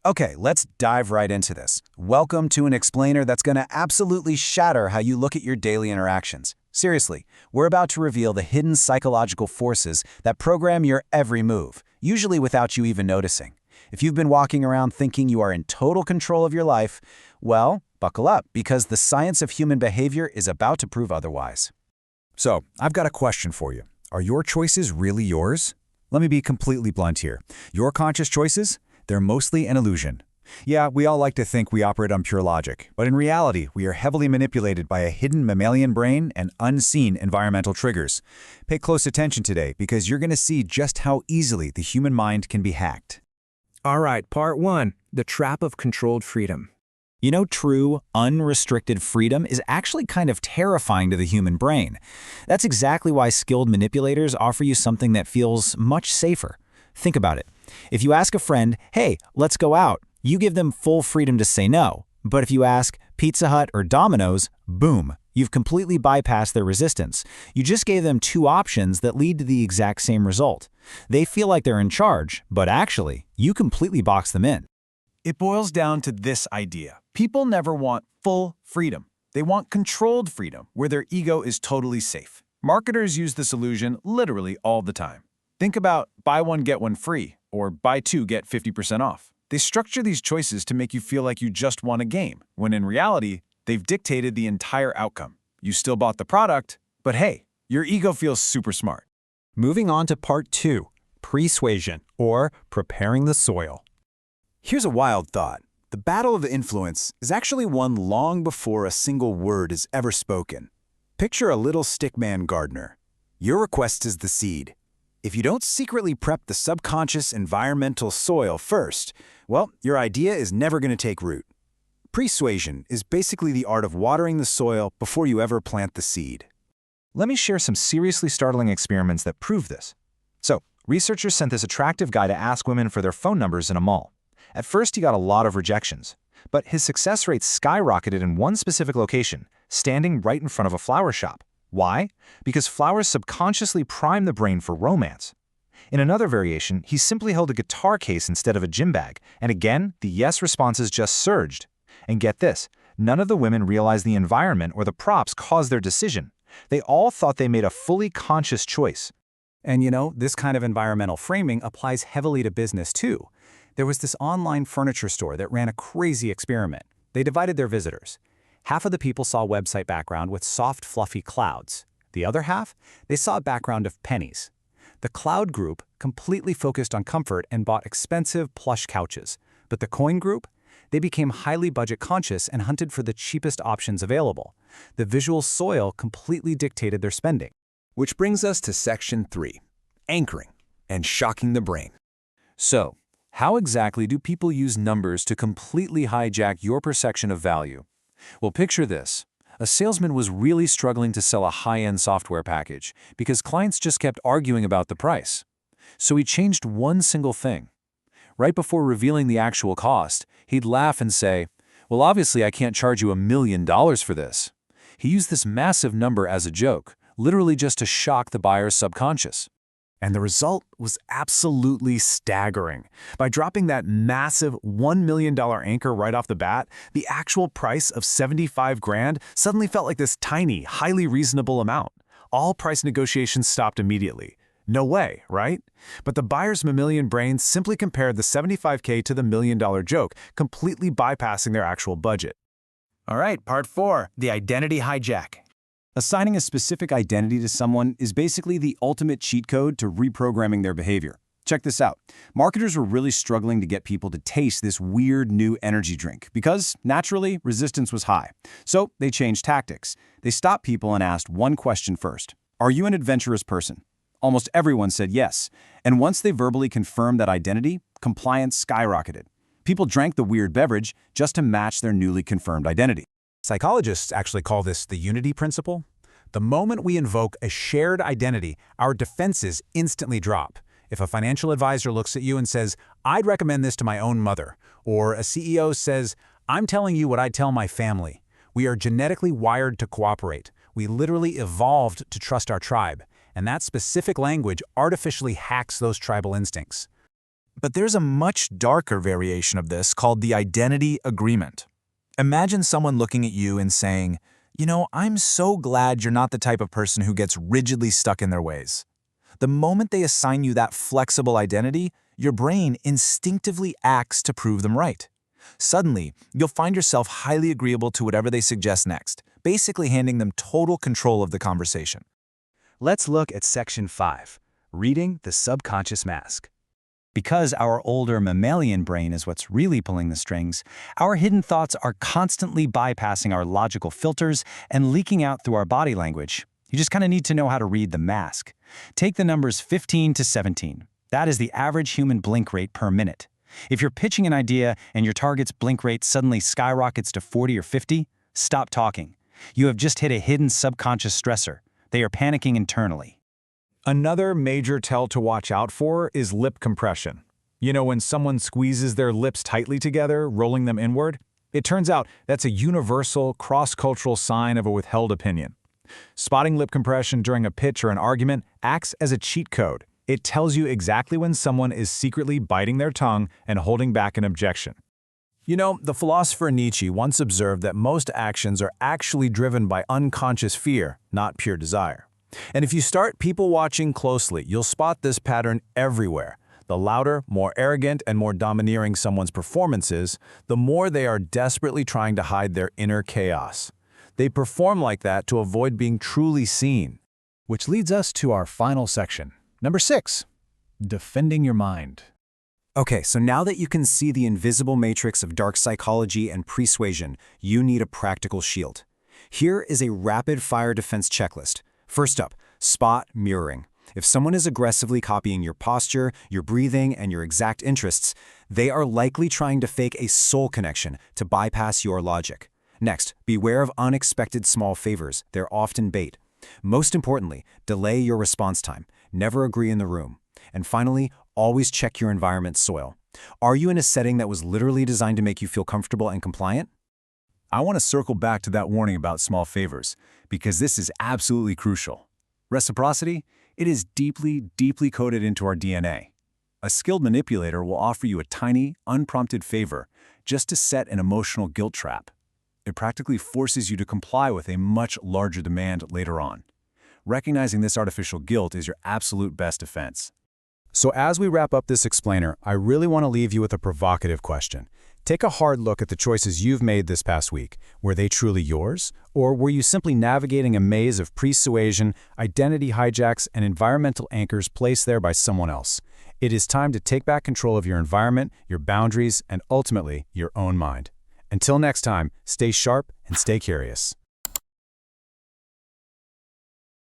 Okay, let's dive right into this. Welcome to an explainer that's going to absolutely shatter how you look at your daily interactions. Seriously, we're about to reveal the hidden psychological forces that program your every move, usually without you even noticing. If you've been walking around thinking you are in total control of your life, well, buckle up, because the science of human behavior is about to prove otherwise. So, I've got a question for you. Are your choices really yours? Let me be completely blunt here. Your conscious choices? They're mostly an illusion. Yeah, we all like to think we operate on pure logic, but in reality, we are heavily manipulated by a hidden mammalian brain and unseen environmental triggers. Pay close attention today, because you're going to see just how easily the human mind can be hacked. All right, part one, the trap of controlled freedom. You know, true, unrestricted freedom is actually kind of terrifying to the human brain. That's exactly why skilled manipulators offer you something that feels much safer. Think about it. If you ask a friend, hey, let's go out, you give them full freedom to say no. But if you ask Pizza Hut or Domino's, boom, you've completely bypassed their resistance. You just gave them two options that lead to the exact same result. They feel like they're in charge, but actually, you completely box them in. It boils down to this idea. People never want full freedom. They want controlled freedom, where their ego is totally safe. Marketers use this illusion literally all the time. Think about buy one, get one free, or buy two, get 50% off. They structure these choices to make you feel like you just won a game, when in reality, they've dictated the entire outcome. You still bought the product, but hey, your ego feels super smart. Moving on to part two, persuasion, or preparing the soil. Here's a wild thought. The battle of influence is actually won long before a single word is ever spoken. Picture a little Stickman gardener. Your request is the seed. If you don't secretly prep the subconscious environmental soil first, well, your idea is never going to take root. Persuasion is basically the art of watering the soil before you ever plant the seed. Let me share some seriously startling experiments that prove this. So, researchers sent this attractive guy to ask women for their phone numbers in a mall. At first, he got a lot of rejections, but his success rate skyrocketed in one specific location, standing right in front of a flower shop. Why? Because flowers subconsciously prime the brain for romance. In another variation, he simply held a guitar case instead of a gym bag, and again, the yes responses just surged. And get this, none of the women realized the environment or the props caused their decision. They all thought they made a fully conscious choice. And you know, this kind of environmental framing applies heavily to business too. There was this online furniture store that ran a crazy experiment. They divided their visitors. Half of the people saw a website background with soft, fluffy clouds. The other half, they saw a background of pennies. The cloud group completely focused on comfort and bought expensive, plush couches. But the coin group, they became highly budget conscious and hunted for the cheapest options available. The visual soil completely dictated their spending. Which brings us to section 3, anchoring and shocking the brain. So, how exactly do people use numbers to completely hijack your perception of value? Well, picture this. A salesman was really struggling to sell a high-end software package because clients just kept arguing about the price. So he changed one single thing. Right before revealing the actual cost, he'd laugh and say, well, obviously I can't charge you $1 million for this. He used this massive number as a joke, literally just to shock the buyer's subconscious. And the result was absolutely staggering. By dropping that massive $1 million anchor right off the bat, the actual price of $75,000 suddenly felt like this tiny, highly reasonable amount. All price negotiations stopped immediately. No way, right? But the buyer's mammalian brain simply compared the $75K to the $1 million joke, completely bypassing their actual budget. All right, part 4, the identity hijack. Assigning a specific identity to someone is basically the ultimate cheat code to reprogramming their behavior. Check this out. Marketers were really struggling to get people to taste this weird new energy drink because, naturally, resistance was high. So they changed tactics. They stopped people and asked one question first. Are you an adventurous person? Almost everyone said yes. And once they verbally confirmed that identity, compliance skyrocketed. People drank the weird beverage just to match their newly confirmed identity. Psychologists actually call this the unity principle. The moment we invoke a shared identity, our defenses instantly drop. If a financial advisor looks at you and says, I'd recommend this to my own mother, or a CEO says, I'm telling you what I'd tell my family, we are genetically wired to cooperate. We literally evolved to trust our tribe, and that specific language artificially hacks those tribal instincts. But there's a much darker variation of this called the identity agreement. Imagine someone looking at you and saying, I'm so glad you're not the type of person who gets rigidly stuck in their ways. The moment they assign you that flexible identity, your brain instinctively acts to prove them right. Suddenly, you'll find yourself highly agreeable to whatever they suggest next, basically handing them total control of the conversation. Let's look at Section 5, Reading the Subconscious Mask. Because our older mammalian brain is what's really pulling the strings, our hidden thoughts are constantly bypassing our logical filters and leaking out through our body language. You just kind of need to know how to read the mask. Take the numbers 15 to 17. That is the average human blink rate per minute. If you're pitching an idea and your target's blink rate suddenly skyrockets to 40 or 50, stop talking. You have just hit a hidden subconscious stressor. They are panicking internally. Another major tell to watch out for is lip compression. When someone squeezes their lips tightly together, rolling them inward, it turns out that's a universal, cross-cultural sign of a withheld opinion. Spotting lip compression during a pitch or an argument acts as a cheat code. It tells you exactly when someone is secretly biting their tongue and holding back an objection. The philosopher Nietzsche once observed that most actions are actually driven by unconscious fear, not pure desire. And if you start people watching closely, you'll spot this pattern everywhere. The louder, more arrogant, and more domineering someone's performance is, the more they are desperately trying to hide their inner chaos. They perform like that to avoid being truly seen. Which leads us to our final section. Number 6, defending your mind. Okay, so now that you can see the invisible matrix of dark psychology and persuasion, you need a practical shield. Here is a rapid-fire defense checklist. First up, spot mirroring. If someone is aggressively copying your posture, your breathing, and your exact interests, they are likely trying to fake a soul connection to bypass your logic. Next, beware of unexpected small favors. They're often bait. Most importantly, delay your response time. Never agree in the room. And finally, always check your environment's soil. Are you in a setting that was literally designed to make you feel comfortable and compliant? I want to circle back to that warning about small favors, because this is absolutely crucial. Reciprocity, it is deeply, deeply coded into our DNA. A skilled manipulator will offer you a tiny, unprompted favor just to set an emotional guilt trap. It practically forces you to comply with a much larger demand later on. Recognizing this artificial guilt is your absolute best defense. So as we wrap up this explainer, I really want to leave you with a provocative question. Take a hard look at the choices you've made this past week. Were they truly yours? Or were you simply navigating a maze of persuasion, identity hijacks, and environmental anchors placed there by someone else? It is time to take back control of your environment, your boundaries, and ultimately, your own mind. Until next time, stay sharp and stay curious.